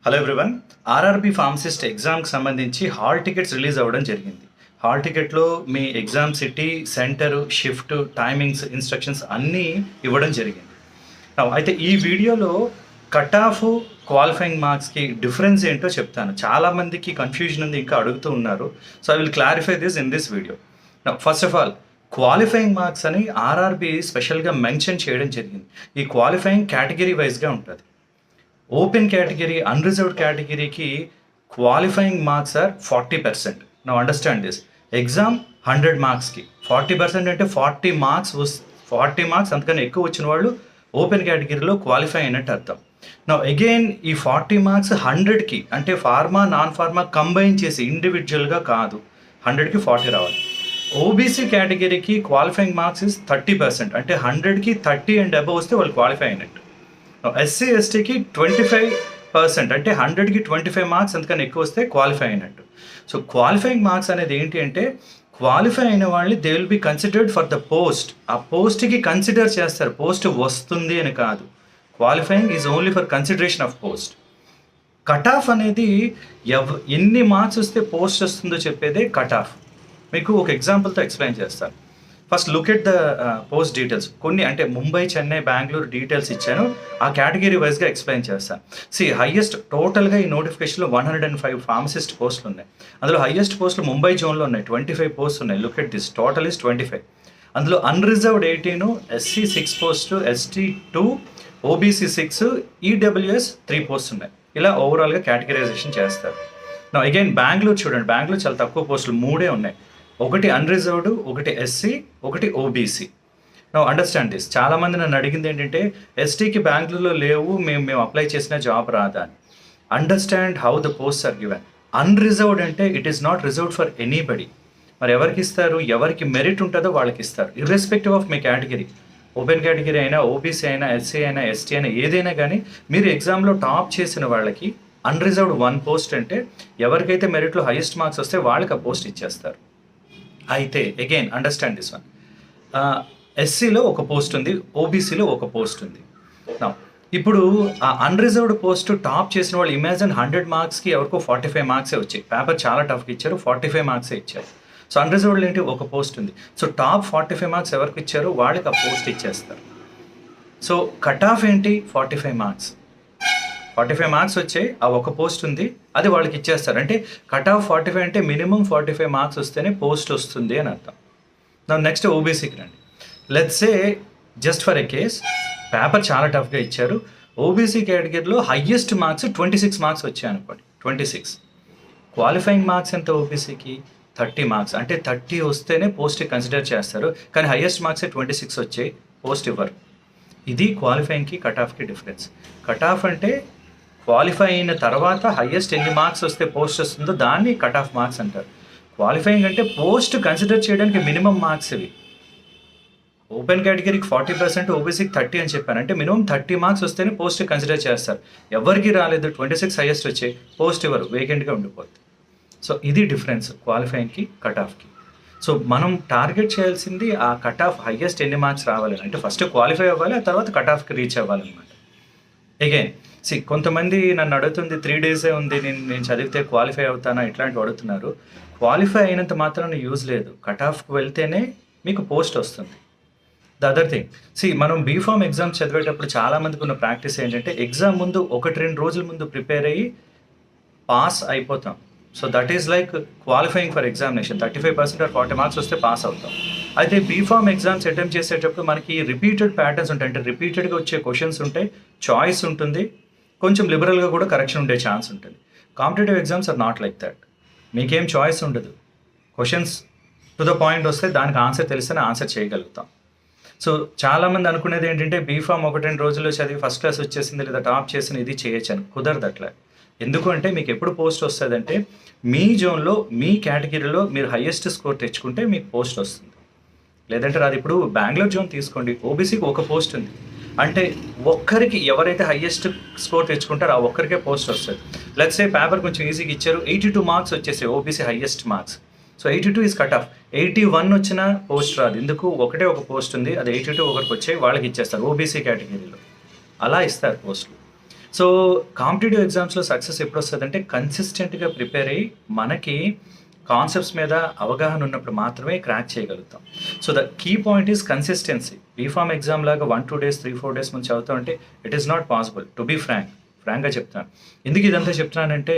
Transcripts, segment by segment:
Hello everyone. RRB pharmacist ఎగ్జామ్కి సంబంధించి hall tickets release అవ్వడం జరిగింది. హాల్ టికెట్లో మీ exam city, centre, shift, timings, instructions అన్నీ ఇవ్వడం జరిగింది. అయితే ఈ వీడియోలో కట్ ఆఫ్ క్వాలిఫైయింగ్ మార్క్స్కి డిఫరెన్స్ ఏంటో చెప్తాను. చాలామందికి కన్ఫ్యూజన్ ఉంది, ఇంకా అడుగుతూ ఉన్నారు. So I will clarify this in this video. First of all, qualifying marks అని ఆర్ఆర్బీ స్పెషల్గా మెన్షన్ చేయడం జరిగింది. ఈ క్వాలిఫైయింగ్ కేటగిరీ వైజ్గా ఉంటుంది. ఓపెన్ కేటగిరీ, అన్రిజర్వ్డ్ కేటగిరీకి qualifying marks are 40%. Now understand this. Exam 100 మార్క్స్కి 40% అంటే 40 మార్క్స్ అంతకన్నా ఎక్కువ వచ్చిన వాళ్ళు ఓపెన్ కేటగిరీలో క్వాలిఫై అయినట్టు అర్థం. నౌ అగైన్ ఈ 40 మార్క్స్ 100కి అంటే ఫార్మా, నాన్ ఫార్మా కంబైన్ చేసి ఇండివిజువల్గా కాదు, 100కి 40 రావాలి. ఓబీసీ కేటగిరీకి క్వాలిఫైయింగ్ మార్క్స్ ఇస్ 30%, అంటే 100కి 30 అండ్ అబవ్ వస్తే వాళ్ళు క్వాలిఫై అయినట్టు. ఎస్సీ ఎస్టీకి 25%, అంటే 100కి 25 మార్క్స్ అంతకన్నా ఎక్కువ వస్తే క్వాలిఫై అయినట్టు. సో క్వాలిఫైయింగ్ మార్క్స్ అనేది ఏంటి అంటే, క్వాలిఫై అయిన వాళ్ళని they will be considered for the post. ఆ పోస్ట్కి కన్సిడర్ చేస్తారు, పోస్ట్ వస్తుంది అని కాదు. Qualifying is only for consideration of post. Cut off అనేది ఎన్ని మార్క్స్ వస్తే పోస్ట్ వస్తుందో చెప్పేదే కట్ ఆఫ్. మీకు ఒక ఎగ్జాంపుల్తో ఎక్స్ప్లెయిన్ చేస్తాను. First look at the post details. కొన్ని అంటే ముంబై, చెన్నై, బెంగళూరు డీటెయిల్స్ ఇచ్చాను. ఆ కేటగిరీ వైజ్గా ఎక్స్ప్లెయిన్ చేస్తాను. హైయెస్ట్ టోటల్గా ఈ నోటిఫికేషన్లో 105 ఫార్మసిస్ట్ పోస్టులు ఉన్నాయి. అందులో హైయెస్ట్ పోస్టులు ముంబై జోన్లో ఉన్నాయి, 25 పోస్ట్ ఉన్నాయి. Look at this, total is 25. అందులో unreserved 18, SC 6 post, ST 2, OBC 6, EWS 3 post ఉన్నాయి. ఇలా ఓవరాల్గా కేటగిరైజేషన్ చేస్తారు. నా అగైన్ బెంగళూరు చూడండి, బెంగళూరు చాలా తక్కువ పోస్టులు 3 ఉన్నాయి. ఒకటి అన్రిజర్వ్డ్, ఒకటి ఎస్సీ, ఒకటి ఓబీసీ. Now understand this. చాలామంది నన్ను అడిగింది ఏంటంటే, ఎస్టీకి బెంగళూరులో లేవు, మేము అప్లై చేసిన జాబ్ రాదా అని. Understand how the posts are given. Unreserved అంటే it is not reserved for anybody. మరి ఎవరికి ఇస్తారు? ఎవరికి మెరిట్ ఉంటుందో వాళ్ళకి ఇస్తారు, ఇర్రెస్పెక్టివ్ ఆఫ్ మీ కేటగిరీ. ఓపెన్ కేటగిరీ అయినా, ఓబీసీ అయినా, ఎస్సీ అయినా, ఎస్టీ అయినా, ఏదైనా కానీ మీరు ఎగ్జామ్లో టాప్ చేసిన వాళ్ళకి అన్రిజర్వ్డ్ 1 పోస్ట్ అంటే ఎవరికైతే మెరిట్లో హైయెస్ట్ మార్క్స్ వస్తే వాళ్ళకి ఆ పోస్ట్ ఇచ్చేస్తారు. అయితే అగైన్ అండర్స్టాండ్ దిస్ వన్. ఎస్సీలో ఒక పోస్ట్ ఉంది, ఓబీసీలో ఒక పోస్ట్ ఉంది. ఇప్పుడు ఆ అన్రిజర్వ్డ్ పోస్ట్ టాప్ చేసిన వాళ్ళు, ఇమాజిన్ 100 మార్క్స్కి ఎవరికో 45 మార్క్సే వచ్చాయి. పేపర్ చాలా టఫ్గా ఇచ్చారు, 45 మార్క్సే ఇచ్చారు. సో అన్రిజర్వ్డ్ ఏంటి, ఒక పోస్ట్ ఉంది. సో టాప్ 45 మార్క్స్ ఎవరికి ఇచ్చారు వాళ్ళకి ఆ పోస్ట్ ఇచ్చేస్తారు. సో కట్ ఆఫ్ ఏంటి, 45 మార్క్స్. 45 మార్క్స్ వచ్చాయి, ఆ ఒక పోస్ట్ ఉంది, అది వాళ్ళకి ఇచ్చేస్తారు. అంటే కట్ ఆఫ్ 45 అంటే మినిమం 45 మార్క్స్ వస్తేనే పోస్ట్ వస్తుంది అని అర్థం. నెక్స్ట్ ఓబీసీకి రండి. Let's say just for a case, paper చాలా టఫ్గా ఇచ్చారు. ఓబీసీ కేటగిరీలో హయ్యెస్ట్ మార్క్స్ 26 మార్క్స్ వచ్చాయి అనుకోండి. 26 క్వాలిఫైయింగ్ మార్క్స్ ఎంత ఓబీసీకి? 30 మార్క్స్. అంటే 30 వస్తేనే పోస్ట్కి కన్సిడర్ చేస్తారు, కానీ హయ్యెస్ట్ మార్క్సే 26 వచ్చాయి, పోస్ట్ ఇవ్వరు. ఇది క్వాలిఫైయింగ్కి కట్ ఆఫ్కి డిఫరెన్స్. కట్ ఆఫ్ అంటే క్వాలిఫై అయిన తర్వాత హయ్యెస్ట్ ఎన్ని మార్క్స్ వస్తే పోస్ట్ వస్తుందో దాన్ని కట్ ఆఫ్ మార్క్స్ అంటారు. క్వాలిఫైయింగ్ అంటే పోస్ట్ కన్సిడర్ చేయడానికి మినిమం మార్క్స్ ఇవి. ఓపెన్ కేటగిరీకి 40%, ఓబీసీకి 30 అని చెప్పాను. అంటే మినిమం 30 మార్క్స్ వస్తేనే పోస్ట్ కన్సిడర్ చేస్తారు. ఎవరికి రాలేదు, 26 హైయెస్ట్ వచ్చాయి, పోస్ట్ ఇవ్వరు, వేకెంట్గా ఉండిపోతుంది. సో ఇది డిఫరెన్స్ క్వాలిఫైయింగ్కి కట్ ఆఫ్కి. సో మనం టార్గెట్ చేయాల్సింది ఆ కట్ ఆఫ్ హైయెస్ట్ ఎన్ని మార్క్స్ రావాలి అంటే ఫస్ట్ క్వాలిఫై అవ్వాలి, ఆ తర్వాత కట్ ఆఫ్కి రీచ్ అవ్వాలన్నమాట. అగైన్ కొంతమంది నన్ను అడుగుతుంది, 3 డేసే ఉంది, నేను చదివితే క్వాలిఫై అవుతానా, ఇట్లాంటివి అడుగుతున్నారు. క్వాలిఫై అయినంత మాత్రం యూజ్ లేదు, కట్ ఆఫ్కి వెళ్తేనే మీకు పోస్ట్ వస్తుంది. ద అదర్ థింగ్, మనం బీఫామ్ ఎగ్జామ్స్ చదివేటప్పుడు చాలామందికి ఉన్న ప్రాక్టీస్ ఏంటంటే, ఎగ్జామ్ ముందు 1-2 రోజుల ముందు ప్రిపేర్ అయ్యి పాస్ అయిపోతాం. So that is like qualifying for examination. 35% or 40 marks వస్తే పాస్ అవుతాం. అయితే బీఫామ్ ఎగ్జామ్స్ అటెంప్ట్ చేసేటప్పుడు మనకి రిపీటెడ్ ప్యాటర్న్స్ ఉంటాయి, అంటే రిపీటెడ్గా వచ్చే క్వశ్చన్స్ ఉంటాయి, చాయిస్ ఉంటుంది, కొంచెం లిబరల్గా కూడా కరెక్షన్ ఉండే ఛాన్స్ ఉంటుంది. Competitive exams are not like that. మీకేం చాయిస్ ఉండదు, క్వశ్చన్స్ టు ద పాయింట్ వస్తే దానికి ఆన్సర్ తెలిస్తేనే ఆన్సర్ చేయగలుగుతాం. సో చాలామంది అనుకునేది ఏంటంటే, బీఫామ్ 1-2 రోజుల్లో చదివి ఫస్ట్ క్లాస్ వచ్చేసింది లేదా టాప్ చేసింది ఇది చేయొచ్చు అని. కుదరదు అట్లా. ఎందుకంటే మీకు ఎప్పుడు పోస్ట్ వస్తుందంటే, మీ జోన్లో మీ కేటగిరీలో మీరు హయ్యెస్ట్ స్కోర్ తెచ్చుకుంటే మీకు పోస్ట్ వస్తుంది. లేదంటే రాదు. ఇప్పుడు బెంగళూరు జోన్ తీసుకోండి, ఓబీసీకి ఒక పోస్ట్ ఉంది, అంటే ఒక్కరికి ఎవరైతే హయ్యెస్ట్ స్కోర్ తెచ్చుకుంటారో ఆ ఒక్కరికే పోస్ట్ వస్తుంది. లెట్స్ సే పేపర్ కొంచెం ఈజీగా ఇచ్చారు, 82 మార్క్స్ వచ్చేసాయి OBC highest marks. So 82 is cut off. 81 వచ్చిన పోస్ట్ రాదు, ఎందుకు, ఒకటే ఒక పోస్ట్ ఉంది, అది 82 ఒకరికి వచ్చాయి, వాళ్ళకి ఇచ్చేస్తారు ఓబీసీ కేటగిరీలో. అలా ఇస్తారు పోస్టులు. సో కాంపిటేటివ్ ఎగ్జామ్స్లో సక్సెస్ ఎప్పుడు వస్తుందంటే కన్సిస్టెంట్గా ప్రిపేర్ అయ్యి మనకి కాన్సెప్ట్స్ మీద అవగాహన ఉన్నప్పుడు మాత్రమే క్రాక్ చేయగలుగుతాం. So the key point is consistency. B Pharm exam లాగా 1-2 డేస్ 3-4 డేస్ ముందు చదువుతా ఉంటే it is not possible. To be ఫ్రాంక్గా చెప్తాను. ఎందుకు ఇదంతా చెప్తున్నానంటే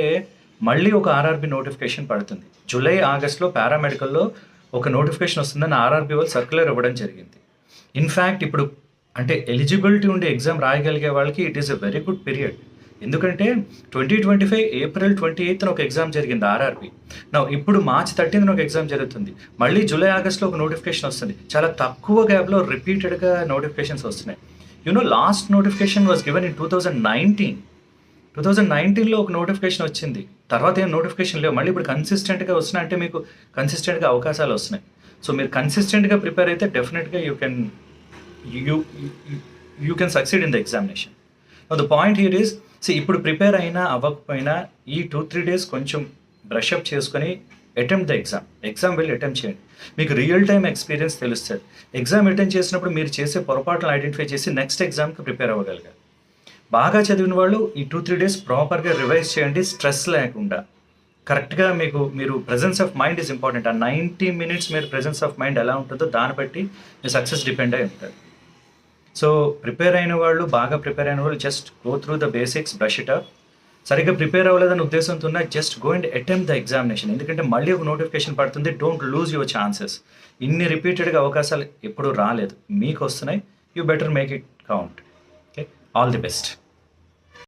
మళ్ళీ ఒక ఆర్ఆర్బి నోటిఫికేషన్ పడుతుంది. జూలై ఆగస్ట్లో పారామెడికల్లో ఒక నోటిఫికేషన్ వస్తుందని ఆర్ఆర్బి వాళ్ళు సర్క్యులర్ ఇవ్వడం జరిగింది. ఇన్ఫ్యాక్ట్ ఇప్పుడు అంటే ఎలిజిబిలిటీ ఉండే ఎగ్జామ్ రాయగలిగే వాళ్ళకి it is a very good period. ఎందుకంటే 2025 ఏప్రిల్ 28న ఒక ఎగ్జామ్ జరిగింది ఆర్ఆర్బి. నా ఇప్పుడు మార్చ్ 13న ఒక ఎగ్జామ్ జరుగుతుంది. మళ్ళీ జూలై ఆగస్ట్లో ఒక నోటిఫికేషన్ వస్తుంది. చాలా తక్కువ గ్యాప్లో రిపీటెడ్గా నోటిఫికేషన్స్ వస్తున్నాయి. Last notification was given in 2019లో ఒక నోటిఫికేషన్ వచ్చింది. తర్వాత ఏం నోటిఫికేషన్ లేవు. మళ్ళీ ఇప్పుడు కన్సిస్టెంట్గా వస్తున్నాయి అంటే మీకు కన్సిస్టెంట్గా అవకాశాలు వస్తున్నాయి. సో మీరు కన్సిస్టెంట్గా ప్రిపేర్ అయితే డెఫినెట్గా you can succeed in the examination. The point here is ఇప్పుడు ప్రిపేర్ అయినా అవ్వకపోయినా ఈ 2-3 డేస్ కొంచెం బ్రషప్ చేసుకొని అటెంప్ట్ ద ఎగ్జామ్ వెళ్ళి అటెంప్ట్ చేయండి. మీకు రియల్ టైమ్ ఎక్స్పీరియన్స్ తెలుస్తుంది. ఎగ్జామ్ అటెంప్ట్ చేసినప్పుడు మీరు చేసే పొరపాట్లను ఐడెంటిఫై చేసి నెక్స్ట్ ఎగ్జామ్కి ప్రిపేర్ అవ్వగలిగారు. బాగా చదివిన వాళ్ళు ఈ 2-3 డేస్ ప్రాపర్గా రివైజ్ చేయండి, స్ట్రెస్ లేకుండా. కరెక్ట్గా మీరు presence of mind is important. ఆ 90 minutes మీరు ప్రెజెన్స్ ఆఫ్ మైండ్ ఎలా ఉంటుందో దాన్ని బట్టి మీ సక్సెస్ డిపెండ్ అయి ఉంటుంది. సో బాగా ప్రిపేర్ అయిన వాళ్ళు just go through the basics, brush it up. సరిగ్గా ప్రిపేర్ అవ్వలేదని ఉద్దేశంతో ఉన్న just go and attempt the examination. ఎందుకంటే మళ్ళీ ఒక నోటిఫికేషన్ పడుతుంది. Don't lose your chances. ఇన్ని రిపీటెడ్గా అవకాశాలు ఎప్పుడూ రాలేదు, మీకు వస్తున్నాయి. You better make it count. Okay, all the best.